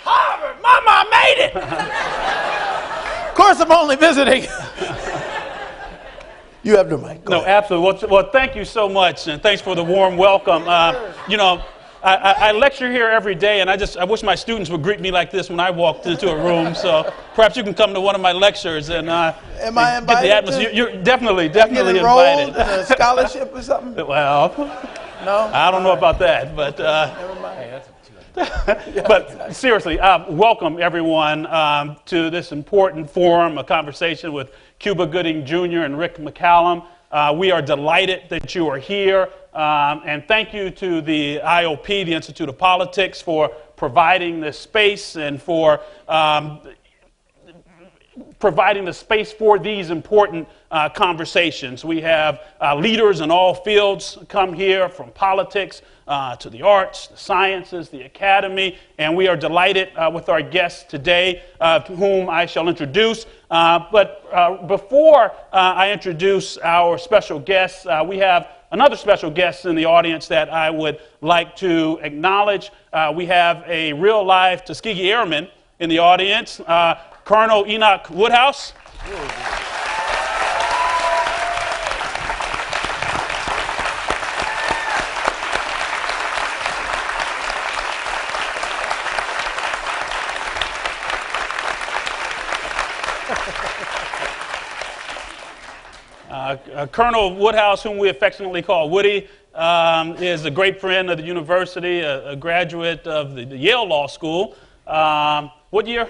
Harvard, Mama, I made it. Of course, I'm only visiting. You have the mic. No, absolutely. Well, thank you so much, and thanks for the warm welcome. I lecture here every day, and I wish my students would greet me like this when I walked into a room. So perhaps you can come to one of my lectures and am I invited? Get the atmosphere. You're definitely get enrolled invited. In a scholarship or something? Well, no, I don't know about that, but never mind. but seriously, welcome everyone to this important forum, a conversation with Cuba Gooding Jr. and Rick McCallum. We are delighted that you are here, and thank you to the IOP, the Institute of Politics, for providing this space and for providing the space for these important conversations. We have leaders in all fields come here, from politics to the arts, the sciences, the academy, and we are delighted with our guests today, whom I shall introduce. But before I introduce our special guests, we have another special guest in the audience that I would like to acknowledge. We have a real-life Tuskegee Airman in the audience, Colonel Enoch Woodhouse. Colonel Woodhouse, whom we affectionately call Woody, is a great friend of the university, a graduate of the Yale Law School. What year?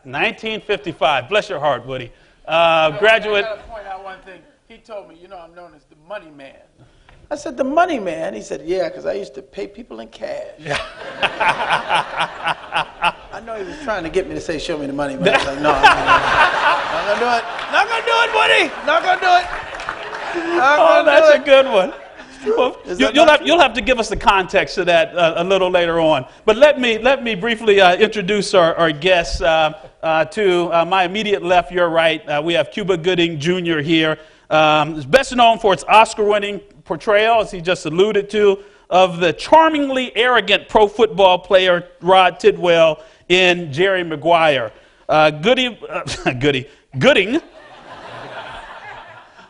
1955. Bless your heart, Woody. Graduate. I got to point out one thing. He told me, I'm known as the money man. I said, the money man? He said, yeah, because I used to pay people in cash. Yeah. I know he was trying to get me to say, show me the money man. I was like, no, I'm not going to do it. Not going to do it, Woody. Not going to do it. That's a good one. Well, you'll have to give us the context to that a little later on. But let me briefly introduce our guests. To my immediate left, your right, we have Cuba Gooding Jr. here. Is best known for its Oscar-winning portrayal, as he just alluded to, of the charmingly arrogant pro football player Rod Tidwell in Jerry Maguire. Gooding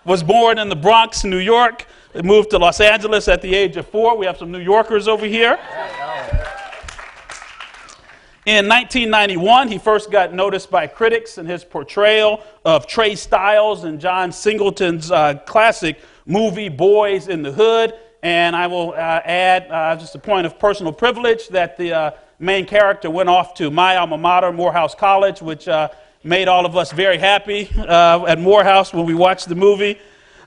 was born in the Bronx, New York. He moved to Los Angeles at the age of 4. We have some New Yorkers over here. In 1991, he first got noticed by critics in his portrayal of Trey Styles in John Singleton's classic movie Boys in the Hood. And I will add, just a point of personal privilege, that the main character went off to my alma mater, Morehouse College, which made all of us very happy at Morehouse when we watched the movie.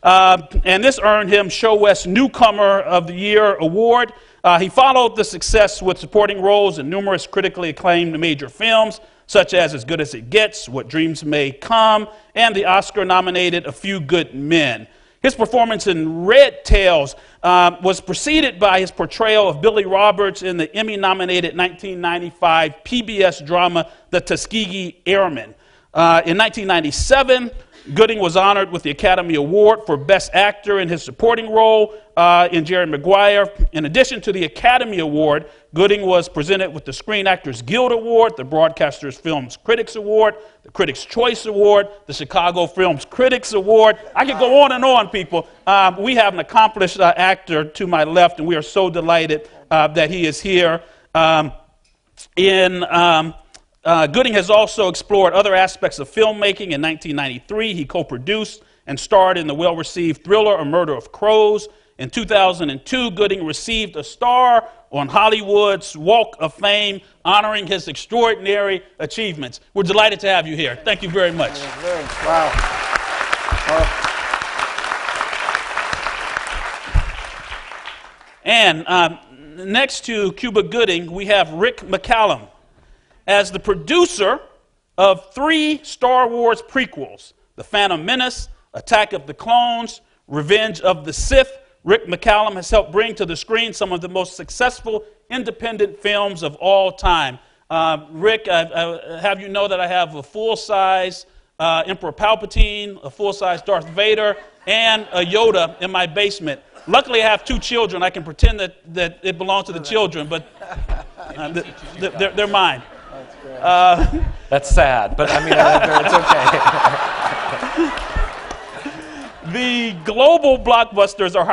And this earned him Show West Newcomer of the Year award. He followed the success with supporting roles in numerous critically acclaimed major films, such as Good as It Gets, What Dreams May Come, and the Oscar-nominated A Few Good Men. His performance in Red Tails was preceded by his portrayal of Billy Roberts in the Emmy-nominated 1995 PBS drama The Tuskegee Airmen. In 1997, Gooding was honored with the Academy Award for Best Actor in his supporting role in Jerry Maguire. In addition to the Academy Award, Gooding was presented with the Screen Actors Guild Award, the Broadcasters Films Critics Award, the Critics' Choice Award, the Chicago Films Critics Award. I could go on, people. We have an accomplished actor to my left, and we are so delighted that he is here. Gooding has also explored other aspects of filmmaking. In 1993, he co-produced and starred in the well-received thriller A Murder of Crows. In 2002, Gooding received a star on Hollywood's Walk of Fame, honoring his extraordinary achievements. We're delighted to have you here. Thank you very much. Wow. And next to Cuba Gooding, we have Rick McCallum. As the producer of 3 Star Wars prequels, The Phantom Menace, Attack of the Clones, Revenge of the Sith, Rick McCallum has helped bring to the screen some of the most successful independent films of all time. Rick, I have you know that I have a full-size Emperor Palpatine, a full-size Darth Vader, and a Yoda in my basement. Luckily, I have 2 children. I can pretend that it belongs to the children, but they're mine. That's great. That's sad, but I mean, it's okay. The global blockbusters are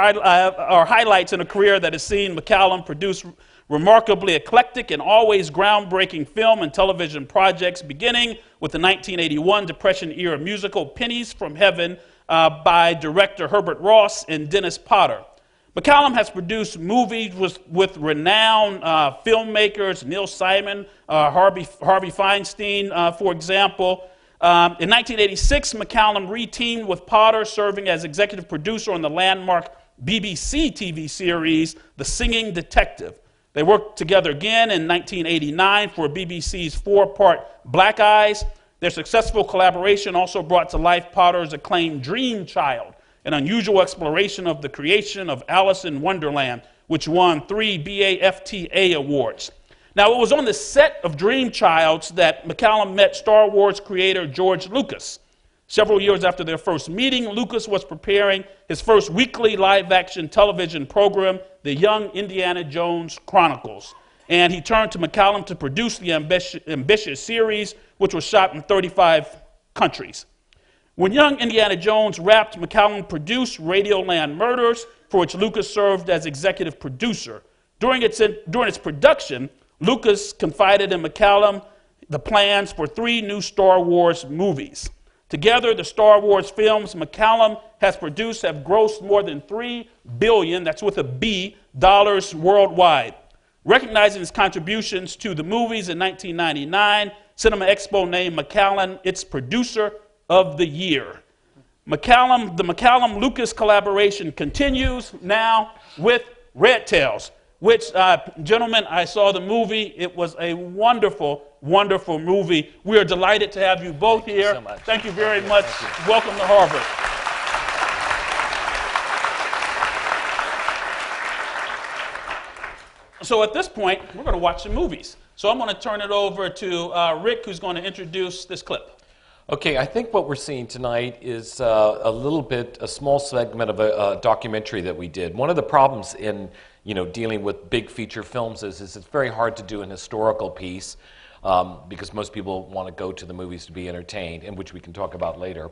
highlights in a career that has seen McCallum produce remarkably eclectic and always groundbreaking film and television projects, beginning with the 1981 Depression-era musical Pennies from Heaven by director Herbert Ross and Dennis Potter. McCallum has produced movies with renowned filmmakers, Neil Simon, Harvey Feinstein, for example. In 1986, McCallum re-teamed with Potter, serving as executive producer on the landmark BBC TV series, The Singing Detective. They worked together again in 1989 for BBC's 4-part Black Eyes. Their successful collaboration also brought to life Potter's acclaimed Dream Child, an unusual exploration of the creation of Alice in Wonderland, which won 3 BAFTA awards. Now, it was on the set of Dream Child that McCallum met Star Wars creator George Lucas. Several years after their first meeting, Lucas was preparing his first weekly live-action television program, The Young Indiana Jones Chronicles. And he turned to McCallum to produce the ambitious series, which was shot in 35 countries. When Young Indiana Jones wrapped, McCallum produced Radioland Murders, for which Lucas served as executive producer. During its production, Lucas confided in McCallum the plans for 3 new Star Wars movies. Together, the Star Wars films McCallum has produced have grossed more than $3 billion, that's with a B, dollars worldwide. Recognizing his contributions to the movies in 1999, Cinema Expo named McCallum its producer of the year. The McCallum-Lucas collaboration continues now with Red Tails, which, gentlemen, I saw the movie. It was a wonderful, wonderful movie. We are delighted to have you both here. Thank you so much. Thank you very much. Welcome to Harvard. So at this point, we're going to watch some movies. So I'm going to turn it over to Rick, who's going to introduce this clip. Okay, I think what we're seeing tonight is a small segment of a documentary that we did. One of the problems in dealing with big feature films is it's very hard to do an historical piece because most people want to go to the movies to be entertained, and which we can talk about later,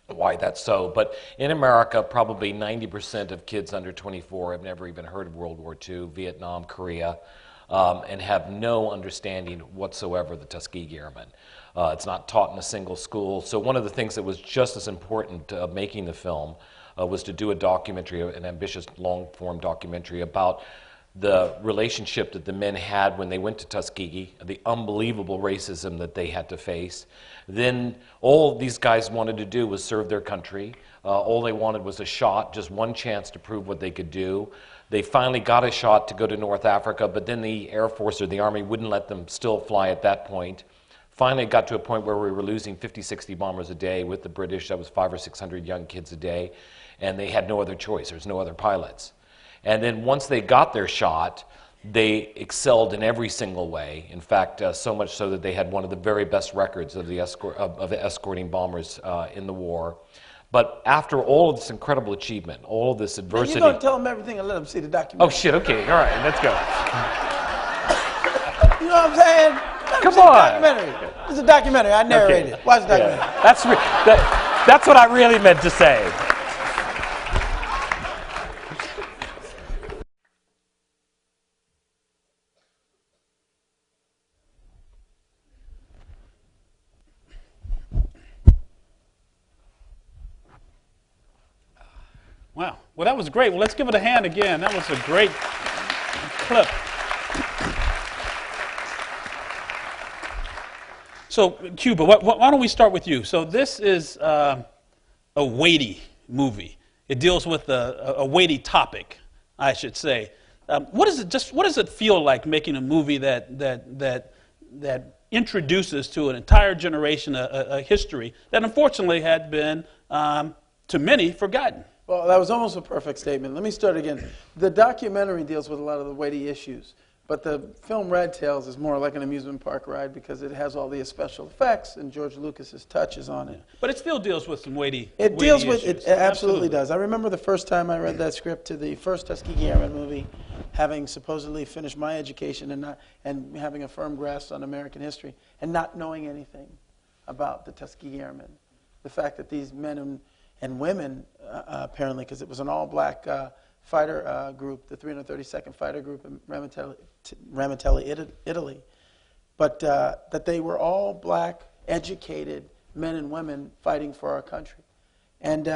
why that's so. But in America, probably 90% of kids under 24 have never even heard of World War II, Vietnam, Korea, and have no understanding whatsoever of the Tuskegee Airmen. It's not taught in a single school. So one of the things that was just as important making the film was to do a documentary, an ambitious long-form documentary about the relationship that the men had when they went to Tuskegee, the unbelievable racism that they had to face. Then all these guys wanted to do was serve their country. All they wanted was a shot, just one chance to prove what they could do. They finally got a shot to go to North Africa, but then the Air Force or the Army wouldn't let them still fly at that point. Finally, it got to a point where we were losing 50, 60 bombers a day with the British. That was 500 or 600 young kids a day, and they had no other choice. There's no other pilots. And then once they got their shot, they excelled in every single way. In fact, so much so that they had one of the very best records of the escorting bombers in the war. But after all of this incredible achievement, all of this adversity... You're going to tell them everything and let them see the documentary. Oh, shit, okay, all right, let's go. You know what I'm saying? Come on. Documentary. It's a documentary. I narrated it. Watch the documentary. Yeah. That's what I really meant to say. Wow. Well, that was great. Well, let's give it a hand again. That was a great clip. So, Cuba, why don't we start with you? So this is a weighty movie. It deals with a weighty topic, I should say. What does it feel like making a movie that introduces to an entire generation a history that unfortunately had been, to many, forgotten? Well, that was almost a perfect statement. Let me start again. The documentary deals with a lot of the weighty issues. But the film Red Tails is more like an amusement park ride because it has all the special effects and George Lucas's touches on it. But it still deals with some weighty It deals with issues. it absolutely does. I remember the first time I read that script to the first Tuskegee Airmen movie, having supposedly finished my education and having a firm grasp on American history and not knowing anything about the Tuskegee Airmen. The fact that these men and women, apparently, because it was an all-black fighter group, the 332nd Fighter Group in Ramitelli, Italy, but that they were all black, educated men and women fighting for our country. And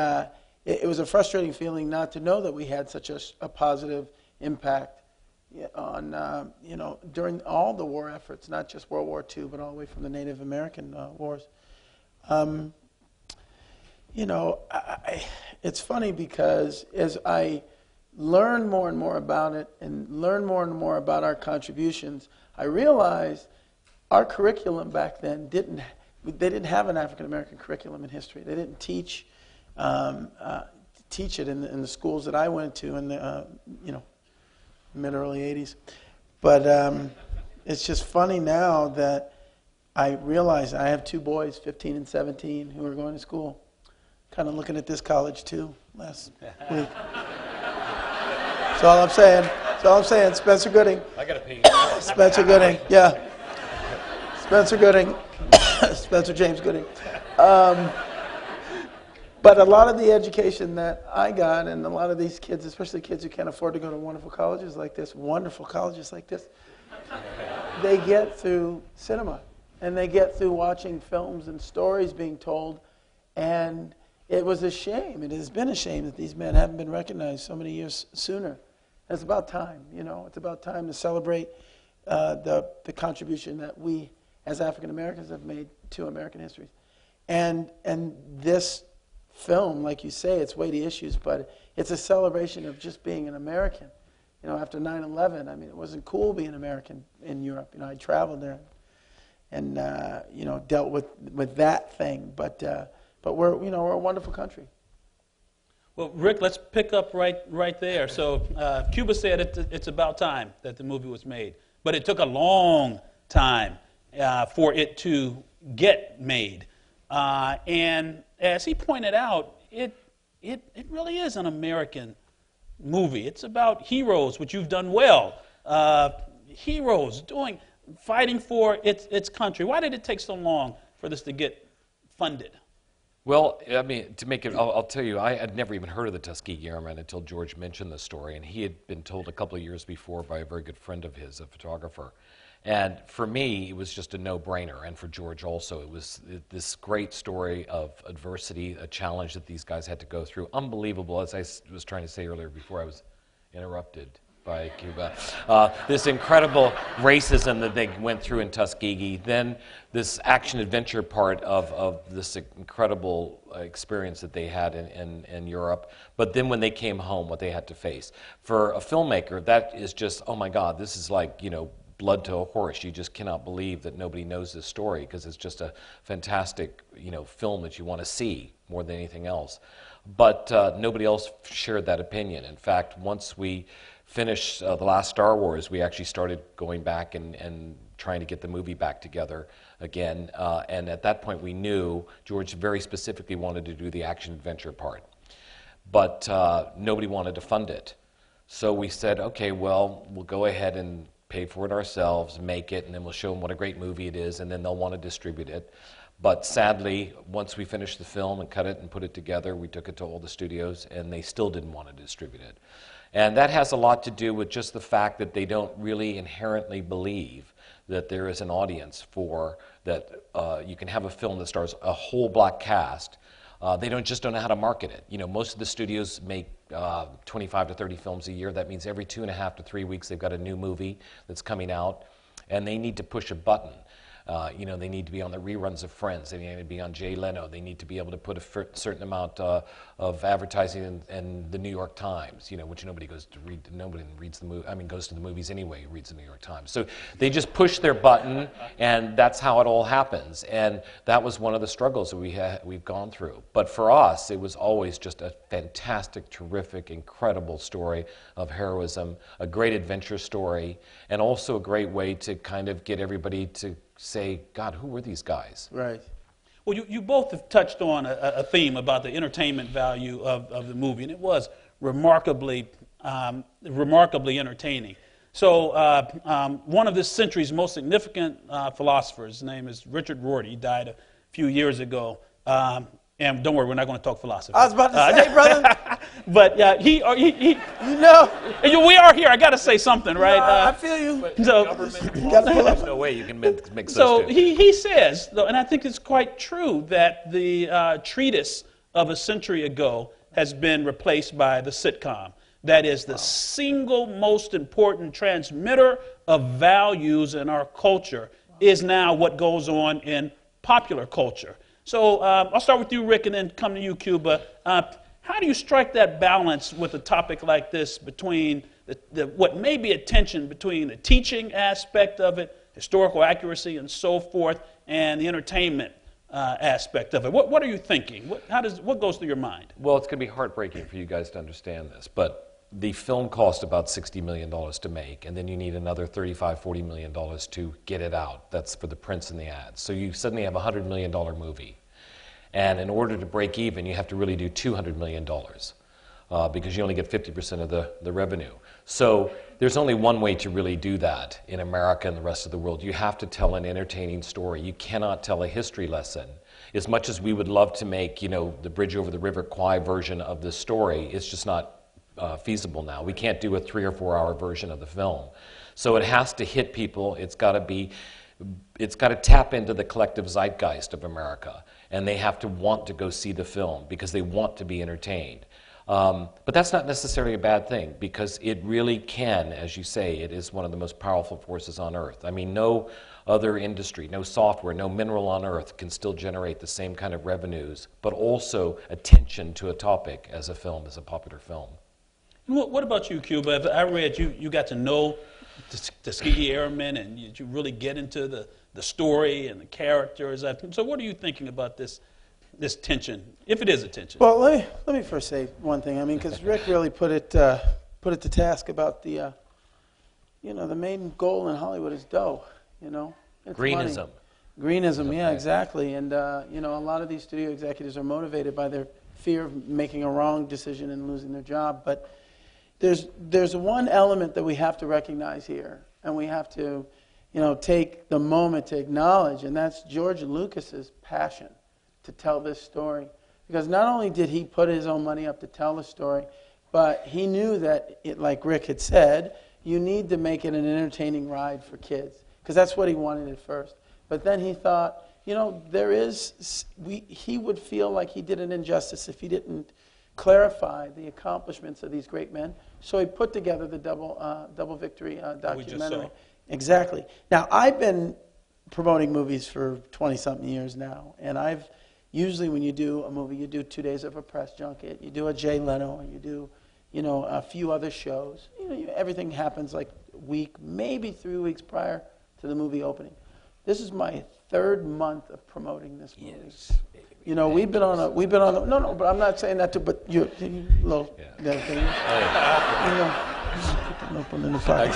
it was a frustrating feeling not to know that we had such a positive impact on, during all the war efforts, not just World War II, but all the way from the Native American wars. It's funny because as I learn more and more about it and learn more and more about our contributions, I realized our curriculum back then didn't have an African American curriculum in history. They didn't teach it in the schools that I went to in the mid-early 80s. But it's just funny now that I realize I have two boys, 15 and 17, who are going to school. Kind of looking at this college too last week. That's all I'm saying. That's all I'm saying. Spencer Gooding. I got to pee. Spencer Gooding. Yeah. Spencer Gooding. Spencer James Gooding. But a lot of the education that I got, and a lot of these kids, especially kids who can't afford to go to wonderful colleges like this, they get through cinema. And they get through watching films and stories being told. And it was a shame. It has been a shame that these men haven't been recognized so many years sooner. And it's about time, It's about time to celebrate the contribution that we, as African Americans, have made to American history. And this film, like you say, it's weighty issues, but it's a celebration of just being an American. After 9/11, it wasn't cool being American in Europe. I traveled there and dealt with that thing. But we're we're a wonderful country. Well, Rick, let's pick up right there. So Cuba said it's about time that the movie was made, but it took a long time for it to get made. And as he pointed out, it really is an American movie. It's about heroes, which you've done well. Heroes fighting for its country. Why did it take so long for this to get funded? Well, to make it, I'll tell you, I had never even heard of the Tuskegee Airmen until George mentioned the story, and he had been told a couple of years before by a very good friend of his, a photographer. And for me, it was just a no-brainer, and for George also. It was this great story of adversity, a challenge that these guys had to go through. Unbelievable, as I was trying to say earlier before I was interrupted by Cuba. This incredible racism that they went through in Tuskegee, then this action-adventure part of this incredible experience that they had in Europe, but then when they came home, what they had to face. For a filmmaker, that is just, oh my God, this is like, blood to a horse. You just cannot believe that nobody knows this story because it's just a fantastic, film that you want to see more than anything else. But nobody else shared that opinion. In fact, once we finished The Last Star Wars, we actually started going back and trying to get the movie back together again. And at that point, we knew George very specifically wanted to do the action-adventure part. But nobody wanted to fund it. So we said, okay, well, we'll go ahead and pay for it ourselves, make it, and then we'll show them what a great movie it is, and then they'll want to distribute it. But sadly, once we finished the film and cut it and put it together, we took it to all the studios, and they still didn't want to distribute it. And that has a lot to do with just the fact that they don't really inherently believe that there is an audience for that. You can have a film that stars a whole black cast. They don't know how to market it. Most of the studios make 25 to 30 films a year. That means every 2.5 to 3 weeks they've got a new movie that's coming out, and they need to push a button. They need to be on the reruns of Friends. They need to be on Jay Leno. They need to be able to put a certain amount of advertising in the New York Times, which nobody goes to read. Nobody reads the movie. I mean, goes to the movies anyway. Reads the New York Times. So they just push their button, and that's how it all happens. And that was one of the struggles that we've gone through. But for us, it was always just a fantastic, terrific, incredible story of heroism, a great adventure story, and also a great way to kind of get everybody to say, God, who were these guys? Right. Well, you both have touched on a theme about the entertainment value of the movie, and it was remarkably entertaining. So one of this century's most significant philosophers, his name is Richard Rorty. He died a few years ago. And don't worry, we're not going to talk philosophy. I was about to say, brother. But we are here. I got to say something, right? I feel you. There's no way you can mix those two. He says, though, and I think it's quite true, that the treatise of a century ago has been replaced by the sitcom. That is the single most important transmitter of values in our culture is now what goes on in popular culture. So I'll start with you, Rick, and then come to you, Cuba. How do you strike that balance with a topic like this between what may be a tension between the teaching aspect of it, historical accuracy, and so forth, and the entertainment aspect of it? What are you thinking? What goes through your mind? Well, it's going to be heartbreaking for you guys to understand this, but the film cost about $60 million to make, and then you need another $35, $40 million to get it out. That's for the prints and the ads. So you suddenly have a $100 million movie. And in order to break even, you have to really do $200 million because you only get 50% of the revenue. So there's only one way to really do that in America and the rest of the world. You have to tell an entertaining story. You cannot tell a history lesson. As much as we would love to make, the Bridge Over the River Kwai version of this story, it's just not feasible now. We can't do a 3 or 4 hour version of the film. So it has to hit people. It's got to tap into the collective zeitgeist of America, and they have to want to go see the film because they want to be entertained. But that's not necessarily a bad thing because it really can, as you say, it is one of the most powerful forces on earth. I mean, no other industry, no software, no mineral on earth can still generate the same kind of revenues, but also attention to a topic as a film, as a popular film. What about you, Cuba? I read you got to know the Tuskegee Airmen, and you really get into the story and the characters. So what are you thinking about this tension, if it is a tension? Well, let me first say one thing. I mean, because Rick really put it to task about the main goal in Hollywood is dough. It's Greenism. money. Greenism, yeah, exactly. And a lot of these studio executives are motivated by their fear of making a wrong decision and losing their job. But there's one element that we have to recognize here, and we have to, take the moment to acknowledge, and that's George Lucas's passion to tell this story. Because not only did he put his own money up to tell the story, but he knew that, like Rick had said, you need to make it an entertaining ride for kids, because that's what he wanted at first. But then he thought, he would feel like he did an injustice if he didn't clarify the accomplishments of these great men. So he put together the Double Victory documentary. We just saw. Exactly. Now, I've been promoting movies for 20-something years now, and usually when you do a movie, you do 2 days of a press junket, you do a Jay Leno, you do, a few other shows. Everything happens like a week, maybe 3 weeks prior to the movie opening. This is my 3rd month of promoting this movie. Yes. We've been on no, but I'm not saying that to, but you little thing. Open in the pocket.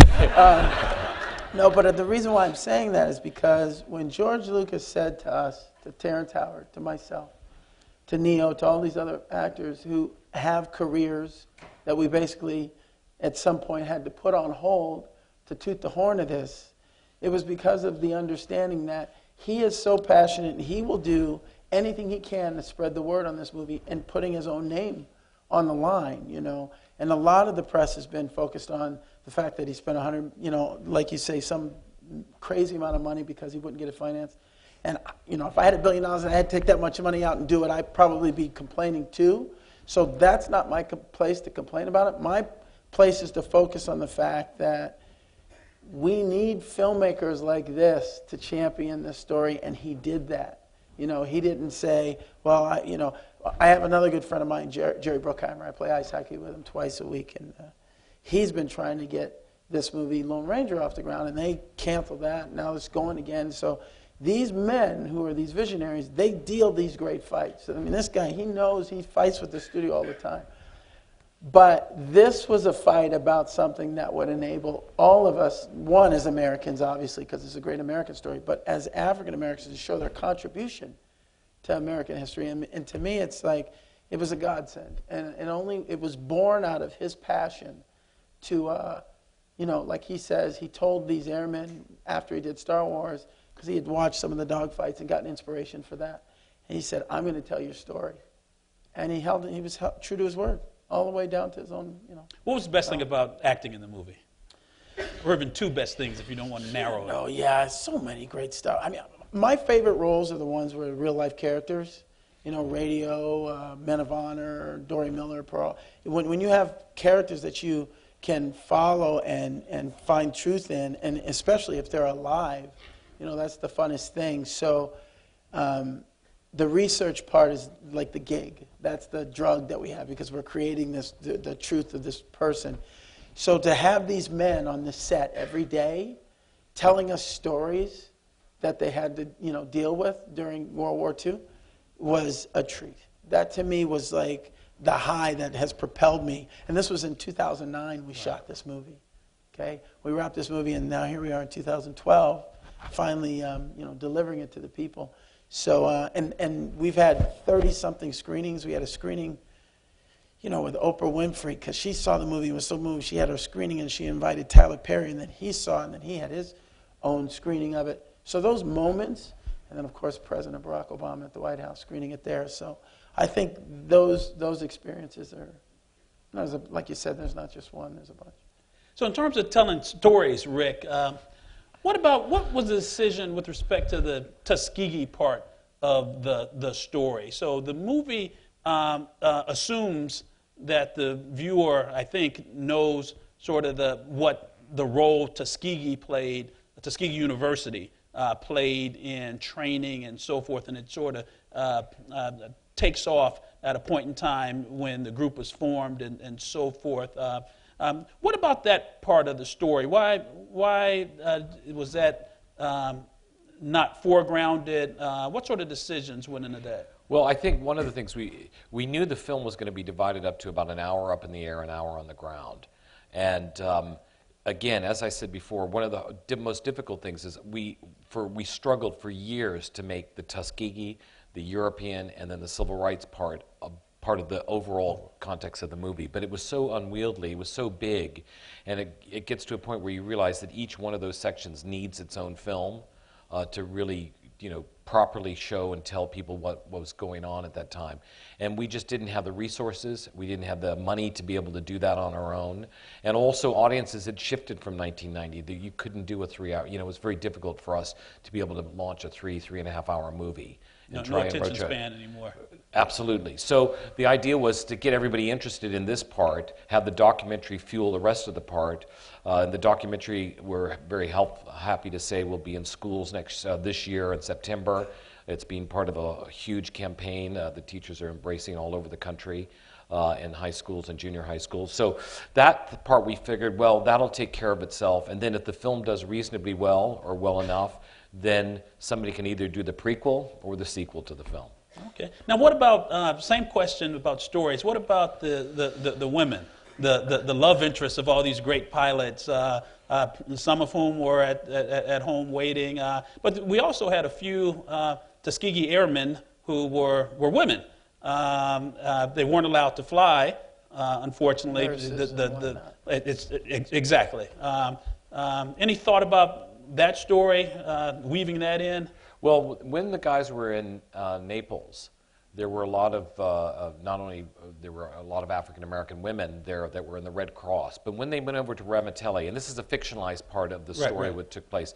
No, but the reason why I'm saying that is because when George Lucas said to us, to Terrence Howard, to myself, to Neo, to all these other actors who have careers that we basically at some point had to put on hold to toot the horn of this, it was because of the understanding that he is so passionate and he will do anything he can to spread the word on this movie and putting his own name on the line, And a lot of the press has been focused on the fact that he spent like you say, some crazy amount of money because he wouldn't get it financed. And, if I had $1 billion and I had to take that much money out and do it, I'd probably be complaining too. So that's not my place to complain about it. My place is to focus on the fact that we need filmmakers like this to champion this story, and he did that. You know, he didn't say, well, I have another good friend of mine, Jerry Bruckheimer. I play ice hockey with him twice a week, and he's been trying to get this movie Lone Ranger off the ground, and they canceled that. Now it's going again. So these men who are these visionaries, they deal these great fights. I mean, this guy, he knows, he fights with the studio all the time. But this was a fight about something that would enable all of us, one, as Americans, obviously, because it's a great American story, but as African Americans to show their contribution to American history. And to me, it's like, it was a godsend. And it was born out of his passion to, like he says, he told these airmen after he did Star Wars, because he had watched some of the dogfights and gotten inspiration for that. And he said, I'm going to tell your story. And he was true to his word, all the way down to his own, What was the best thing about acting in the movie? Or even two best things if you don't want to narrow it. Oh, yeah, so many great stuff. I mean, my favorite roles are the ones where real-life characters, Radio, Men of Honor, Dory Miller, Pearl. When you have characters that you can follow and find truth in, and especially if they're alive, that's the funnest thing. So the research part is like the gig. That's the drug that we have because we're creating the truth of this person. So to have these men on the set every day telling us stories that they had to deal with during World War II was a treat. That to me was like the high that has propelled me. And this was in 2009 we shot this movie. Okay, we wrapped this movie and now here we are in 2012, finally delivering it to the people. So and we've had 30-something screenings. We had a screening, with Oprah Winfrey because she saw the movie and was so moved. She had her screening and she invited Tyler Perry, and then he saw it and then he had his own screening of it. So those moments, and then of course President Barack Obama at the White House screening it there. So I think those experiences are, like you said, there's not just one, there's a bunch. So in terms of telling stories, Rick, what was the decision with respect to the Tuskegee part of the story? So the movie assumes that the viewer, I think, knows sort of what the role Tuskegee played, Tuskegee University played in training and so forth, and it sort of takes off at a point in time when the group was formed and so forth. What about that part of the story? Why was that not foregrounded? What sort of decisions went into that? Well, I think one of the things we knew the film was going to be divided up to about an hour up in the air, an hour on the ground. And again, as I said before, one of the most difficult things is we struggled for years to make the Tuskegee, the European, and then the civil rights part of the overall context of the movie. But it was so unwieldy, it was so big, and it gets to a point where you realize that each one of those sections needs its own film to really properly show and tell people what was going on at that time. And we just didn't have the resources, we didn't have the money to be able to do that on our own. And also audiences had shifted from 1990. That you couldn't do a 3-hour, it was very difficult for us to be able to launch a 3.5 hour movie. No attention span anymore. Absolutely. So the idea was to get everybody interested in this part, have the documentary fuel the rest of the part. The documentary, we're very happy to say, will be in schools this year in September. It's being part of a huge campaign the teachers are embracing all over the country in high schools and junior high schools. So that part we figured, well, that'll take care of itself. And then if the film does reasonably well or well enough, then somebody can either do the prequel or the sequel to the film. Okay. Now, what about same question about stories? What about the women, the love interests of all these great pilots? Some of whom were at home waiting, but we also had a few Tuskegee Airmen who were women. They weren't allowed to fly, unfortunately. Exactly. Any thought about that story, weaving that in? Well, when the guys were in Naples, there were a lot of there were a lot of African American women there that were in the Red Cross. But when they went over to Ramitelli, and this is a fictionalized part of the story what took place,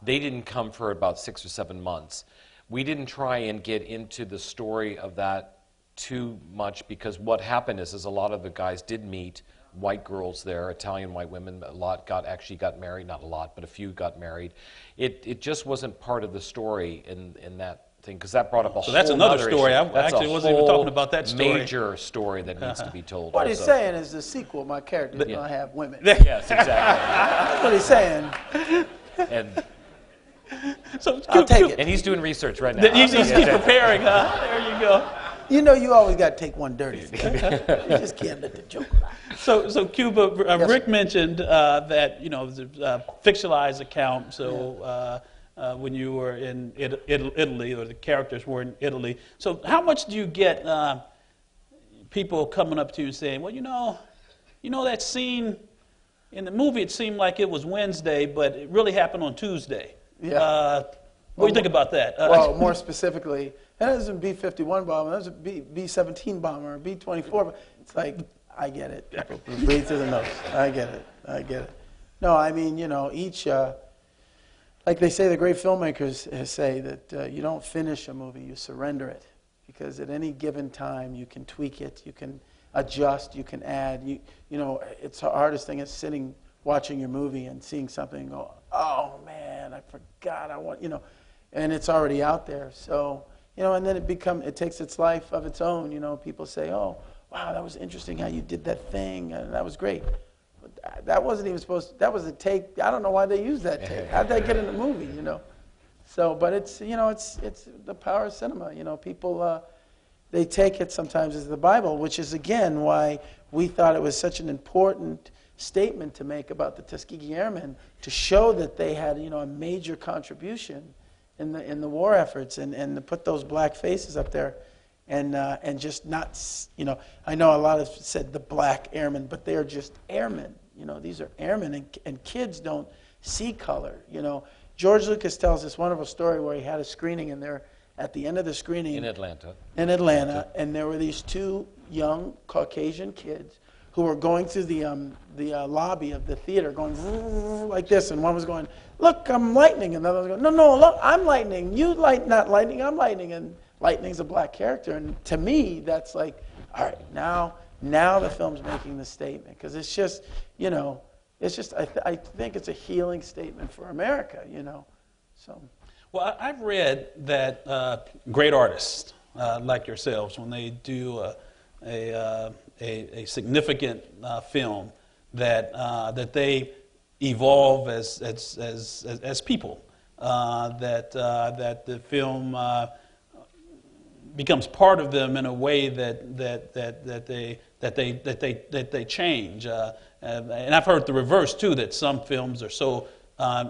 they didn't come for about 6 or 7 months. We didn't try and get into the story of that too much because what happened is a lot of the guys did meet white girls there, Italian white women. A lot actually got married, not a lot, but a few got married. It just wasn't part of the story in that thing, because that brought up a whole that's another nother story. issue. I actually wasn't even talking about that story. Major story that needs to be told. What he's also. saying is the sequel, my character is going to have women. Yes, exactly. That's what he's saying. And So I'll take it. and he's doing research right now. He's preparing, huh? There you go. You know, you always got to take one dirty. You just can't let the joke lie. So Cuba, Yes, Rick mentioned that, you know, the fictionalized account. So when you were in Italy, or the characters were in Italy. So how much do you get people coming up to you and saying, well, you know that scene in the movie, it seemed like it was Wednesday, but it really happened on Tuesday. Yeah. What do you think about that? Well, more specifically, that isn't a B-51 bomber, that was a B-17 bomber, or B-24. It's like, I get it. Breathe through the nose. I get it. No, I mean, you know, each, like they say, the great filmmakers say that you don't finish a movie, you surrender it. Because at any given time, you can tweak it, you can adjust, you can add. You know, it's the hardest thing is sitting, watching your movie and seeing something and go, oh man, I forgot, you know, and it's already out there. So, you know, and then it takes its life of its own. You know, people say, oh, wow, that was interesting how you did that thing, and that was great. But that wasn't even that was a take. I don't know why they used that take. How'd that get in the movie, you know? So, but it's, you know, it's the power of cinema. You know, people, they take it sometimes as the Bible, which is, again, why we thought it was such an important statement to make about the Tuskegee Airmen, to show that they had, you know, a major contribution in the war efforts, and to put those black faces up there, and just not, you know, I know a lot have said the black airmen, but they are just airmen. You know, these are airmen, and kids don't see color. You know, George Lucas tells this wonderful story where he had a screening, and there, at the end of the screening in Atlanta, and there were these two young Caucasian kids who were going through the lobby of the theater, going like this, and one was going, "Look, I'm lightning," and the other was going, "No, look, I'm lightning. You not lightning, I'm lightning." And lightning's a black character, and to me, that's like, all right, now the film's making the statement, because it's just, you know, it's just I think it's a healing statement for America, you know, so. Well, I've read that great artists like yourselves, when they do a significant film, that they evolve as people, that the film becomes part of them in a way that they change. And I've heard the reverse too, that some films are so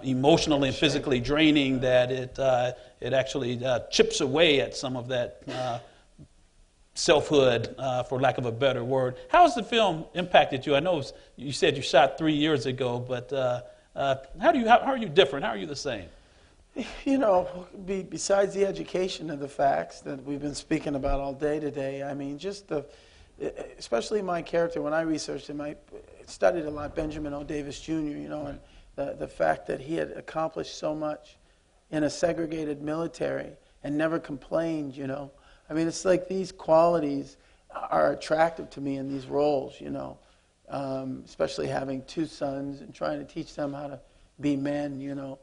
emotionally and physically draining that it actually chips away at some of that selfhood, for lack of a better word. How has the film impacted you? I know you said you shot 3 years ago, but how are you different? How are you the same? You know, besides the education of the facts that we've been speaking about all day today, I mean, just especially my character, when I researched him, I studied a lot Benjamin O. Davis Jr., you know, and the fact that he had accomplished so much in a segregated military and never complained, you know. I mean, it's like these qualities are attractive to me in these roles, you know, especially having two sons and trying to teach them how to be men, you know.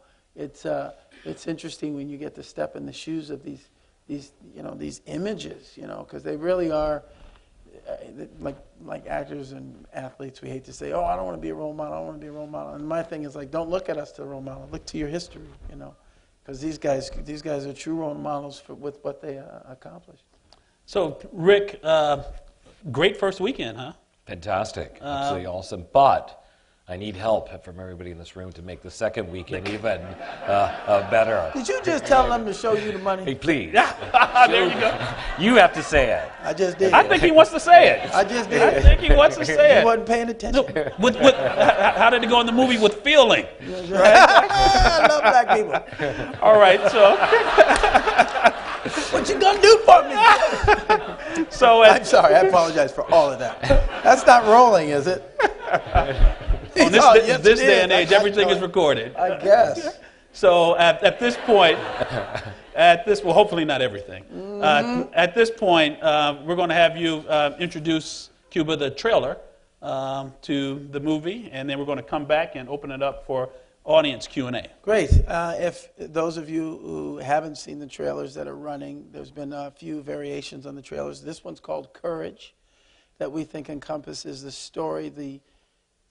It's interesting when you get to step in the shoes of these you know, these images, you know, because they really are, like actors and athletes, we hate to say, oh, I don't want to be a role model, I don't want to be a role model. And my thing is like, don't look at us to a role model, look to your history, you know, because these guys are true role models with what they accomplished. So, Rick, great first weekend, huh? Fantastic, absolutely awesome. But I need help from everybody in this room to make the second weekend even better. Did you just tell them to show you the money? Hey, please. There you go. You have to say it. I just did. I think he wants to say it. I just did. I think he wants to say You it. wasn't paying attention. How did it go in the movie with feeling? I love black people. All right, so. What you gonna do for me? So I'm sorry, I apologize for all of that. That's not rolling, is it? On this day and age, everything is recorded. I guess. So at this point, well, hopefully not everything. At this point, we're going to have you introduce Cuba, the trailer to the movie, and then we're going to come back and open it up for audience Q&A. Great. If those of you who haven't seen the trailers that are running, there's been a few variations on the trailers. This one's called Courage, that we think encompasses the story, the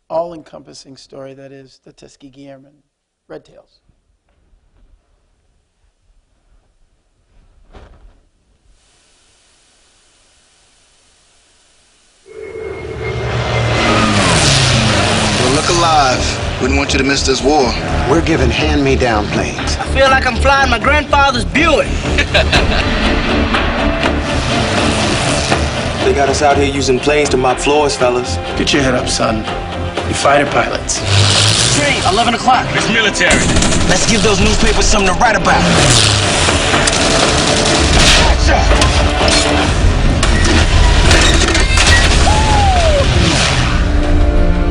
all-encompassing story that is the Tuskegee Airmen. Red Tails. Well, look alive. Wouldn't want you to miss this war. We're given hand-me-down planes. I feel like I'm flying my grandfather's Buick. They got us out here using planes to mop floors, fellas. Get your head up, son. You're fighter pilots. Train, 11 o'clock. It's military. Let's give those newspapers something to write about.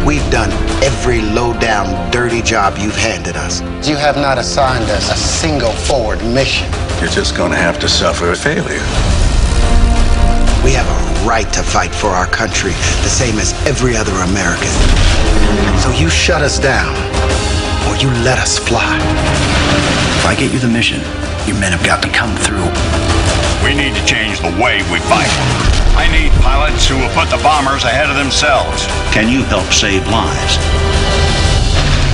We've done every low-down, dirty job you've handed us. You have not assigned us a single forward mission. You're just gonna have to suffer a failure. We have a right to fight for our country, the same as every other American. So you shut us down, or you let us fly. If I get you the mission, your men have got to come through. We need to change the way we fight. I need pilots who will put the bombers ahead of themselves. Can you help save lives?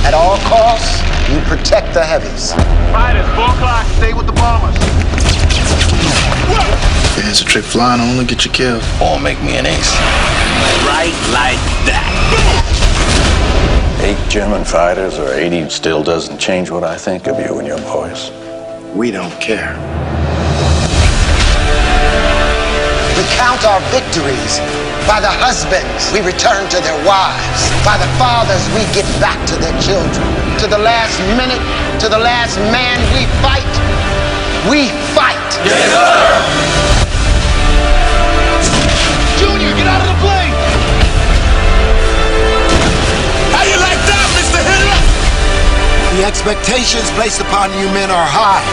At all costs, you protect the heavies. Fighters, 4 o'clock. Stay with the bombers. It's a trick flying only get you killed. Or make me an ace. Right like that. 8 German fighters or 80 still doesn't change what I think of you and your boys. We don't care. We count our victories by the husbands we return to their wives, by the fathers we get back to their children. To the last minute, to the last man we fight. We fight. Yes, sir! Junior, get out of the plane! How you like that, Mr. Hitler? The expectations placed upon you men are high.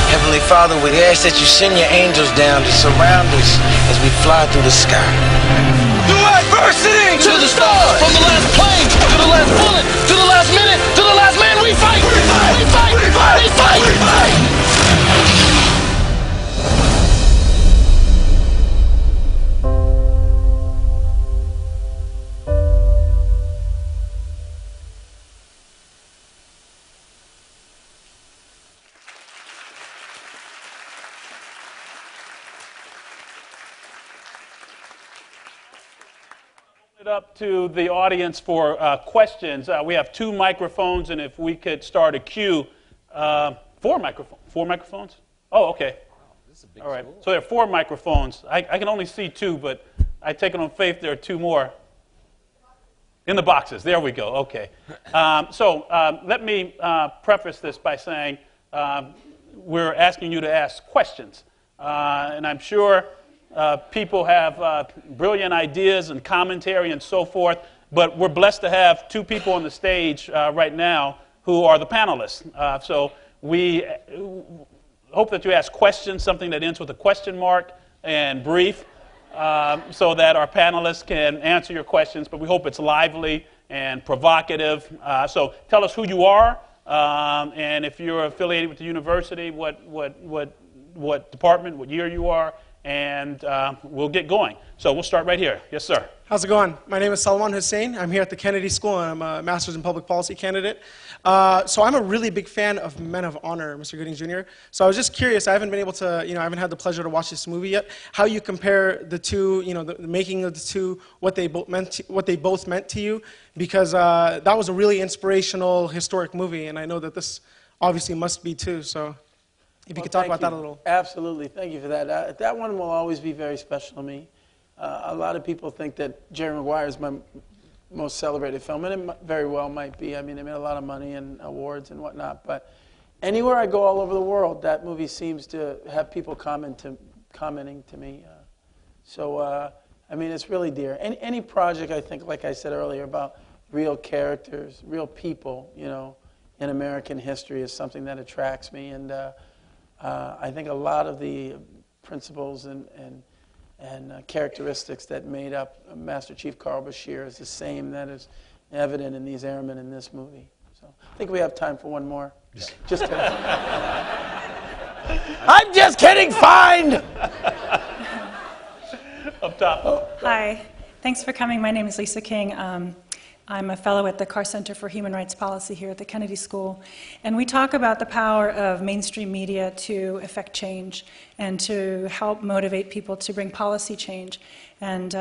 Heavenly Father, we ask that you send your angels down to surround us as we fly through the sky. To adversity! To the stars! From the last plane, to the last bullet, to the last minute, to the last man, we fight! We fight! We fight! We fight! We fight! We fight! Up to the audience for questions. We have 2 microphones, and if we could start a queue. 4 microphones? Oh, okay. All right. So there are 4 microphones. I can only see 2, but I take it on faith there are 2 more. In the boxes. There we go. Okay. Let me preface this by saying we're asking you to ask questions. And I'm sure people have brilliant ideas and commentary and so forth, but we're blessed to have 2 people on the stage right now who are the panelists. So we hope that you ask questions, something that ends with a question mark and brief, so that our panelists can answer your questions, but we hope it's lively and provocative. So tell us who you are, and if you're affiliated with the university, what department, what year you are, and we'll get going. So we'll start right here. Yes, sir. How's it going? My name is Sullivan Hussein. I'm here at the Kennedy School, and I'm a Master's in Public Policy candidate. So I'm a really big fan of Men of Honor, Mr. Gooding Jr. So I was just curious. I haven't been able to, I haven't had the pleasure to watch this movie yet. How you compare the two, the making of the two, what they both meant to you, because that was a really inspirational, historic movie, and I know that this obviously must be too. So if you could talk about that a little. Absolutely. Thank you for that. That one will always be very special to me. A lot of people think that Jerry Maguire is my most celebrated film, and it very well might be. I mean, it made a lot of money and awards and whatnot. But anywhere I go all over the world, that movie seems to have people commenting to me. I mean, it's really dear. Any project, I think, like I said earlier, about real characters, real people, in American history is something that attracts me. And I think a lot of the principles and characteristics that made up Master Chief Carl Bashir is the same that is evident in these airmen in this movie. So I think we have time for one more. Just kidding. I'm just kidding. Find. Up top. Oh. Hi. Thanks for coming. My name is Lisa King. I'm a fellow at the Carr Center for Human Rights Policy here at the Kennedy School. And we talk about the power of mainstream media to affect change and to help motivate people to bring policy change and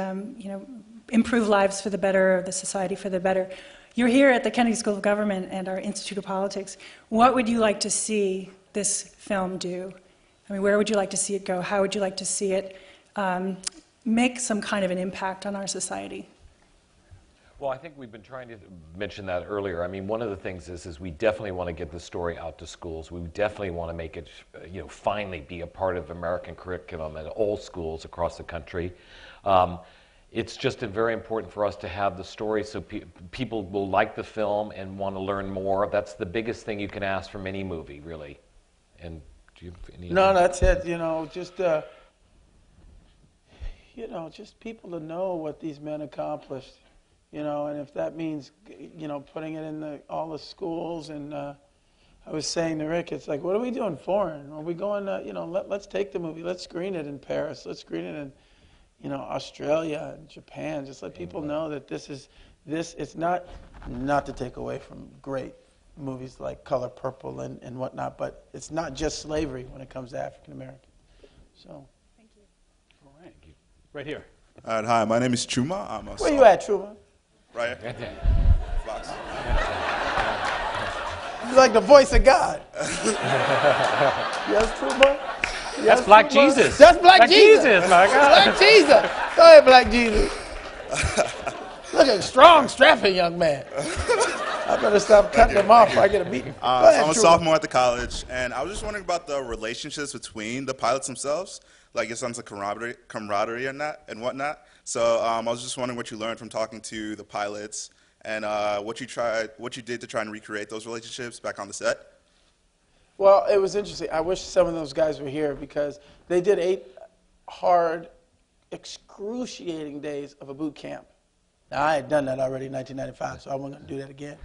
improve lives for the better, the society for the better. You're here at the Kennedy School of Government and our Institute of Politics. What would you like to see this film do? I mean, where would you like to see it go? How would you like to see it make some kind of an impact on our society? Well, I think we've been trying to mention that earlier. I mean, one of the things is we definitely want to get the story out to schools. We definitely want to make it, finally be a part of American curriculum at all schools across the country. It's just very important for us to have the story so people will like the film and want to learn more. That's the biggest thing you can ask from any movie, really. And do you have any? No, that's it. Just people to know what these men accomplished. And if that means, putting it in all the schools, and I was saying to Rick, it's like, what are we doing foreign? Are we going let's take the movie, let's screen it in Paris, let's screen it in, Australia and Japan. Just let people know that it's not to take away from great movies like Color Purple and whatnot, but it's not just slavery when it comes to African Americans. So. Thank you. All right. Right here. Hi, my name is Chuma. Where you at, Chuma? Right here. Fox. You're like the voice of God. Yes, Chuma? Yes, that's Black Chuma? Jesus. That's Black Jesus. My God. Black Jesus. Go ahead, Black Jesus. Look at strong, strapping young man. I better stop cutting him off before I get a beating. So I'm a sophomore at the college, and I was just wondering about the relationships between the pilots themselves, like your sense of camaraderie and whatnot. So I was just wondering what you learned from talking to the pilots, and what you did to try and recreate those relationships back on the set. Well, it was interesting. I wish some of those guys were here because they did 8 hard, excruciating days of a boot camp. Now, I had done that already in 1995, so I wasn't going to do that again.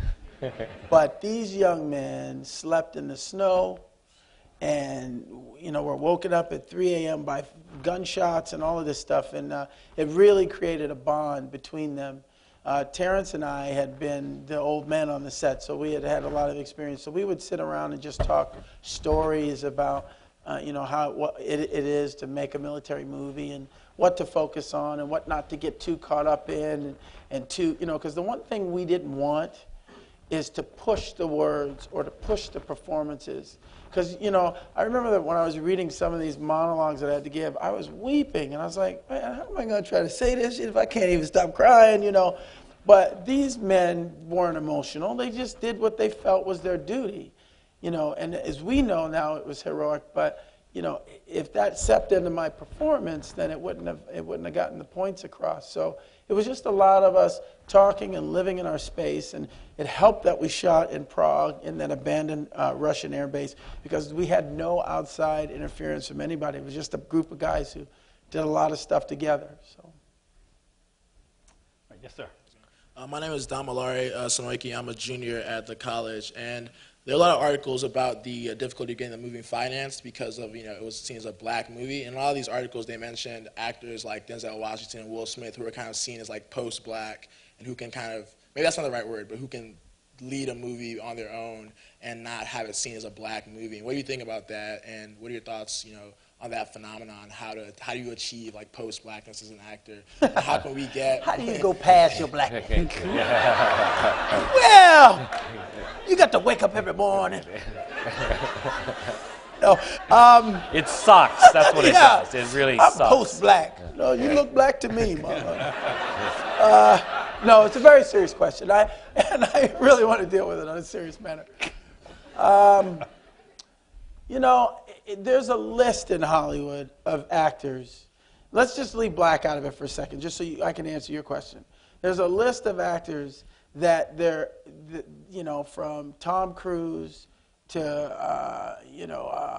But these young men slept in the snow and, were woken up at 3 a.m. by gunshots and all of this stuff. And it really created a bond between them. Terrence and I had been the old men on the set, so we had had a lot of experience. So we would sit around and just talk stories about, what it is to make a military movie and what to focus on and what not to get too caught up in, and to, because the one thing we didn't want is to push the words or to push the performances. Because, I remember that when I was reading some of these monologues that I had to give, I was weeping, and I was like, man, how am I going to try to say this if I can't even stop crying, But these men weren't emotional. They just did what they felt was their duty, And as we know now, it was heroic, but, if that seeped into my performance, then it wouldn't have gotten the points across. So it was just a lot of us talking and living in our space, and it helped that we shot in Prague in that abandoned Russian air base because we had no outside interference from anybody. It was just a group of guys who did a lot of stuff together. So. Right, yes, sir. My name is Damalari Sonoiki. I'm a junior at the college, and there are a lot of articles about the difficulty of getting the movie financed because of, it was seen as a black movie. And a lot of these articles, they mentioned actors like Denzel Washington and Will Smith who are kind of seen as like post-black and who can kind of, maybe that's not the right word, but who can lead a movie on their own and not have it seen as a black movie. And what do you think about that? And what are your thoughts, on that phenomenon? How do you achieve like post-blackness as an actor? And how can we get? How do you go past your black? Well, you got to wake up every morning. No, it sucks. That's what it does. It really I'm sucks. Post-black. No, you look black to me, mama. No, it's a very serious question. I really want to deal with it in a serious manner. There's a list in Hollywood of actors. Let's just leave black out of it for a second, just so I can answer your question. There's a list of actors that from Tom Cruise to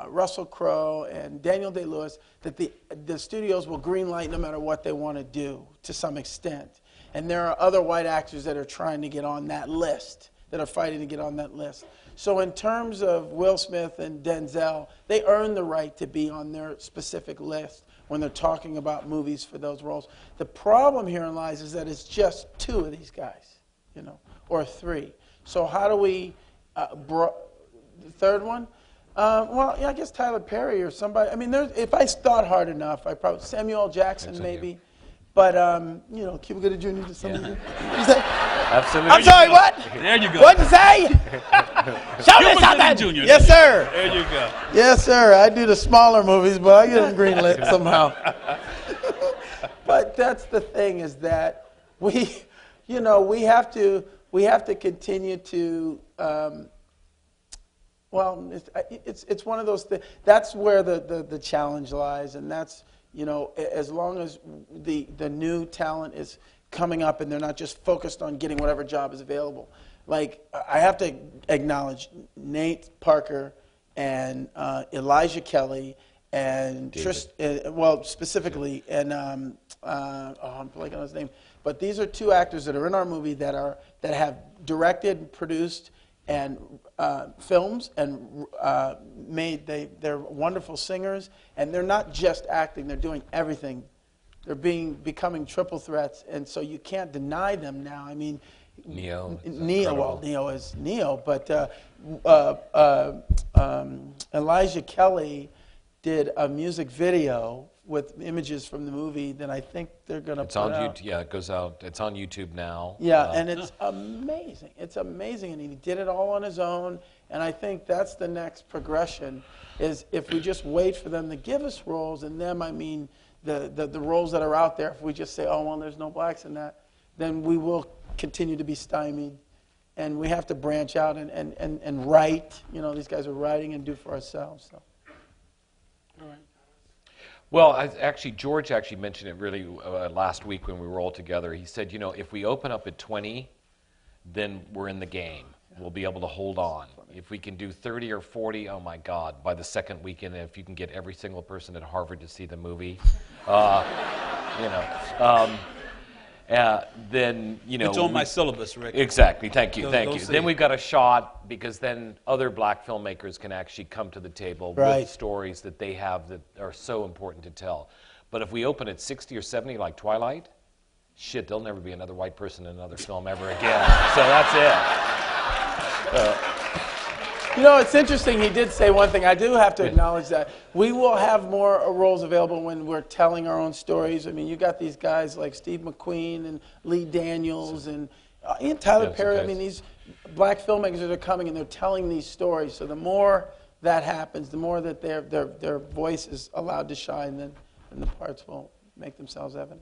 Russell Crowe and Daniel Day-Lewis, that the studios will greenlight no matter what they want to do to some extent. And there are other white actors that are trying to get on that list, that are fighting to get on that list. So in terms of Will Smith and Denzel, they earn the right to be on their specific list when they're talking about movies for those roles. The problem herein lies is that it's just 2 of these guys, or 3. So how do we, the third one? Well, yeah, I guess Tyler Perry or somebody. I mean, if I thought hard enough, I probably Samuel L. Jackson maybe. But Cuba Gooding Jr. to some degree. Absolutely. I'm sorry, what? There you go. What'd you say? Show me something. Jr. Yes, sir. There you go. Yes, sir. I do the smaller movies, but I get them greenlit somehow. But that's the thing, is that we have to continue to. Well, it's one of those things. That's where the challenge lies, and that's, as long as the new talent is coming up and they're not just focused on getting whatever job is available. Like, I have to acknowledge Nate Parker and Elijah Kelly and specifically, and I'm blanking on his name. But these are 2 actors that are in our movie that have directed, produced, and films, and they're wonderful singers, and they're not just acting, they're doing everything. They're becoming triple threats, and so you can't deny them now. I mean, Neo is Neo, but Elijah Kelly did a music video with images from the movie that I think they're going to put out. YouTube. Yeah, it goes out. It's on YouTube now. Yeah, and it's amazing. It's amazing, and he did it all on his own. And I think that's the next progression, is if we just wait for them to give us roles, and them, I mean the roles that are out there. If we just say, oh, well, there's no blacks in that, then we will continue to be stymied. And we have to branch out and write. These guys are writing and do for ourselves. So. All right. Well, George mentioned it really last week when we were all together. He said, if we open up at 20, then we're in the game. We'll be able to hold on. If we can do 30 or 40, oh my God, by the second weekend, if you can get every single person at Harvard to see the movie, then, It's on my syllabus, Rick. Exactly, thank you. Then we've got a shot, because then other black filmmakers can actually come to the table with stories that they have that are so important to tell. But if we open at 60 or 70 like Twilight, shit, there'll never be another white person in another film ever again. So that's it. It's interesting. He did say one thing. I do have to acknowledge that we will have more roles available when we're telling our own stories. I mean, you got these guys like Steve McQueen and Lee Daniels and Tyler Perry. I mean, these black filmmakers that are coming and they're telling these stories. So the more that happens, the more that their voice is allowed to shine, then the parts will make themselves evident.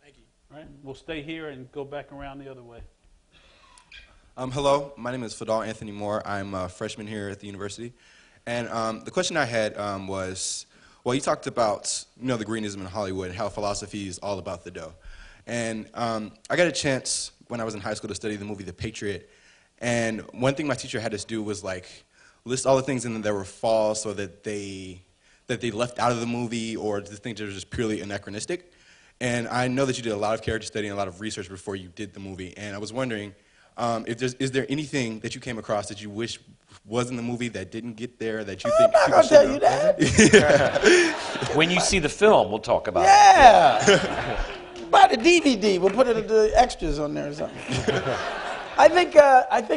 Thank you. All right, we'll stay here and go back around the other way. Hello, my name is Fadal Anthony Moore. I'm a freshman here at the university. And the question I had was, well, you talked about, the greenism in Hollywood and how philosophy is all about the dough. And I got a chance when I was in high school to study the movie The Patriot. And one thing my teacher had us do was list all the things in there that were false, or that they left out of the movie, or the things that were just purely anachronistic. And I know that you did a lot of character study and a lot of research before you did the movie. And I was wondering, is there anything that you came across that you wish was in the movie that didn't get there, that you think people should know? I'm not going to tell you that. When you see the film, we'll talk about it. Yeah. Buy the DVD. We'll put it in the extras on there or something. I think